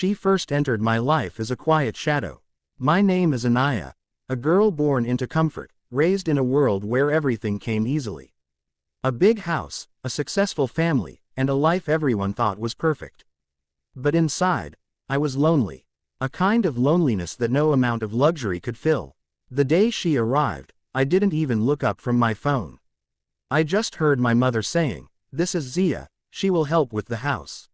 She first entered my life as a quiet shadow. My name is Anaya, a girl born into comfort, raised in a world where everything came easily. A big house, a successful family, and a life everyone thought was perfect. But inside, I was lonely. A kind of loneliness that no amount of luxury could fill. The day she arrived, I didn't even look up from my phone. I just heard my mother saying, "This is Zia, she will help with the house."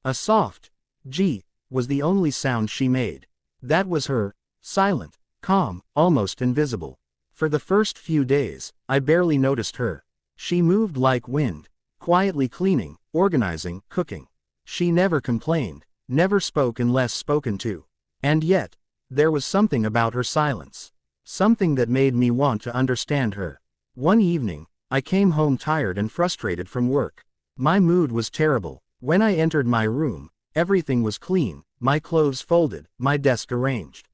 A soft "G" was the only sound she made. That was her, silent, calm, almost invisible. For the first few days, I barely noticed her. She moved like wind, quietly cleaning, organizing, cooking. She never complained, never spoke unless spoken to. And yet, there was something about her silence. Something that made me want to understand her. One evening, I came home tired and frustrated from work. My mood was terrible. When I entered my room, everything was clean, my clothes folded, my desk arranged.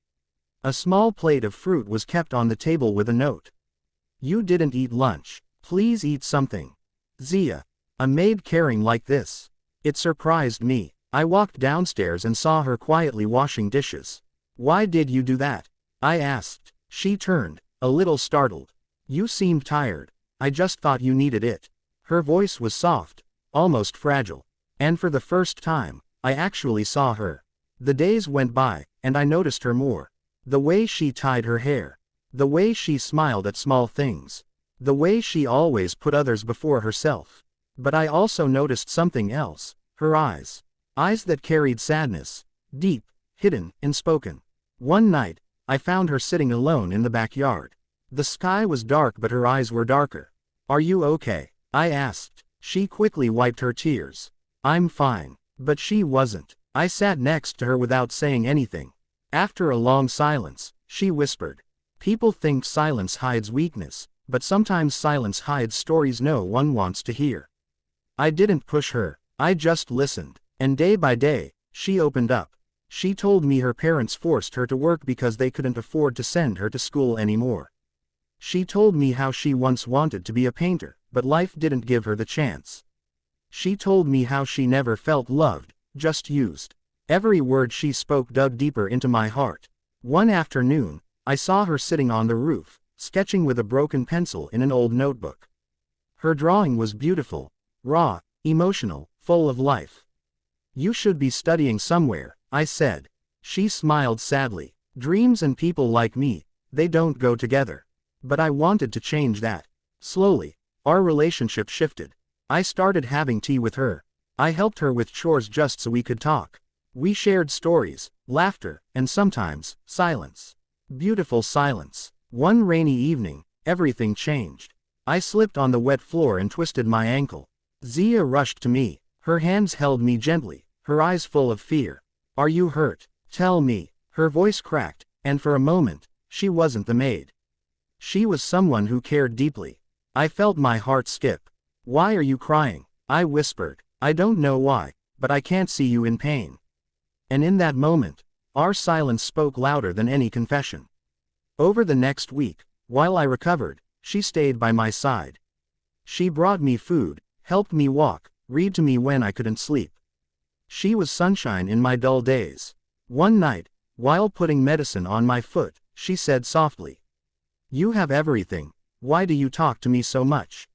A small plate of fruit was kept on the table with a note. "You didn't eat lunch. Please eat something. Zia." A maid caring like this. It surprised me. I walked downstairs and saw her quietly washing dishes. "Why did you do that?" I asked. She turned, a little startled. "You seemed tired. I just thought you needed it." Her voice was soft, almost fragile. And for the first time, I actually saw her. The days went by, and I noticed her more. The way she tied her hair. The way she smiled at small things. The way she always put others before herself. But I also noticed something else, her eyes. Eyes that carried sadness, deep, hidden, unspoken. One night, I found her sitting alone in the backyard. The sky was dark but her eyes were darker. "Are you okay?" I asked. She quickly wiped her tears. "I'm fine." But she wasn't. I sat next to her without saying anything. After a long silence, she whispered, "People think silence hides weakness, but sometimes silence hides stories no one wants to hear." I didn't push her. I just listened. And day by day, she opened up. She told me her parents forced her to work because they couldn't afford to send her to school anymore. She told me how she once wanted to be a painter, but life didn't give her the chance. She told me how she never felt loved, just used. Every word she spoke dug deeper into my heart. One afternoon, I saw her sitting on the roof, sketching with a broken pencil in an old notebook. Her drawing was beautiful, raw, emotional, full of life. "You should be studying somewhere," I said. She smiled sadly. "Dreams and people like me, they don't go together." But I wanted to change that. Slowly, our relationship shifted. I started having tea with her. I helped her with chores just so we could talk. We shared stories, laughter, and sometimes, silence. Beautiful silence. One rainy evening, everything changed. I slipped on the wet floor and twisted my ankle. Zia rushed to me. Her hands held me gently, her eyes full of fear. "Are you hurt? Tell me." Her voice cracked, and for a moment, she wasn't the maid. She was someone who cared deeply. I felt my heart skip. "Why are you crying?" I whispered. "I don't know why, but I can't see you in pain." And in that moment, our silence spoke louder than any confession. Over the next week, while I recovered, she stayed by my side. She brought me food, helped me walk, read to me when I couldn't sleep. She was sunshine in my dull days. One night, while putting medicine on my foot, she said softly, "You have everything. Why do you talk to me so much?"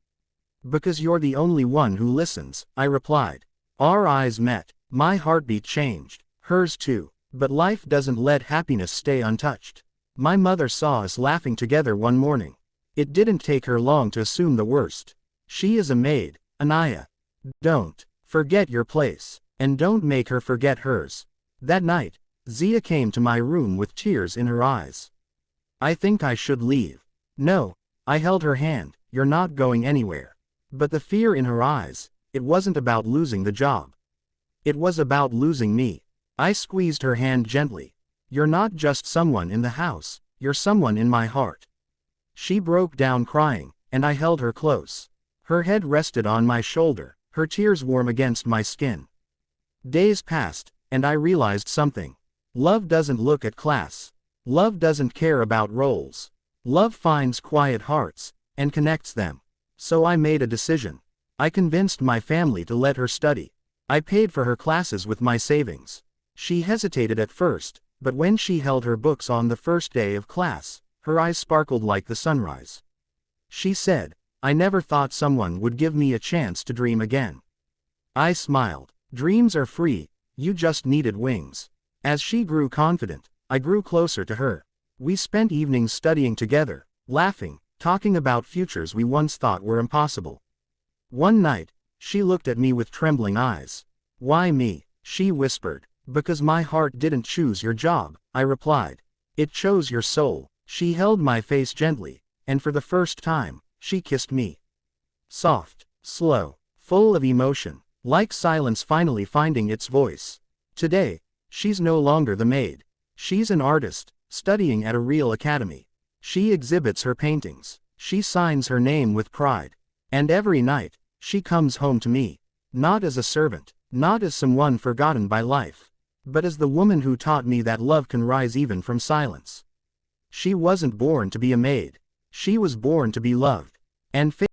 "Because you're the only one who listens," I replied. Our eyes met. My heartbeat changed. Hers too. But life doesn't let happiness stay untouched. My mother saw us laughing together one morning. It didn't take her long to assume the worst. "She is a maid, Anaya. Don't forget your place, and don't make her forget hers." That night, Zia came to my room with tears in her eyes. "I think I should leave." "No." I held her hand. "You're not going anywhere." But the fear in her eyes, it wasn't about losing the job. It was about losing me. I squeezed her hand gently. "You're not just someone in the house, you're someone in my heart." She broke down crying, and I held her close. Her head rested on my shoulder, her tears warm against my skin. Days passed, and I realized something. Love doesn't look at class. Love doesn't care about roles. Love finds quiet hearts, and connects them. So I made a decision. I convinced my family to let her study. I paid for her classes with my savings. She hesitated at first, but when she held her books on the first day of class, her eyes sparkled like the sunrise. She said, "I never thought someone would give me a chance to dream again." I smiled. Dreams are free, you just needed wings. As she grew confident, I grew closer to her. We spent evenings studying together, laughing, talking about futures we once thought were impossible. One night, she looked at me with trembling eyes. "Why me?" she whispered. "Because my heart didn't choose your job," I replied. "It chose your soul." She held my face gently, and for the first time, she kissed me. Soft, slow, full of emotion, like silence finally finding its voice. Today, she's no longer the maid. She's an artist, studying at a real academy. She exhibits her paintings. She signs her name with pride. And every night, she comes home to me. Not as a servant, not as someone forgotten by life, but as the woman who taught me that love can rise even from silence. She wasn't born to be a maid. She was born to be loved. And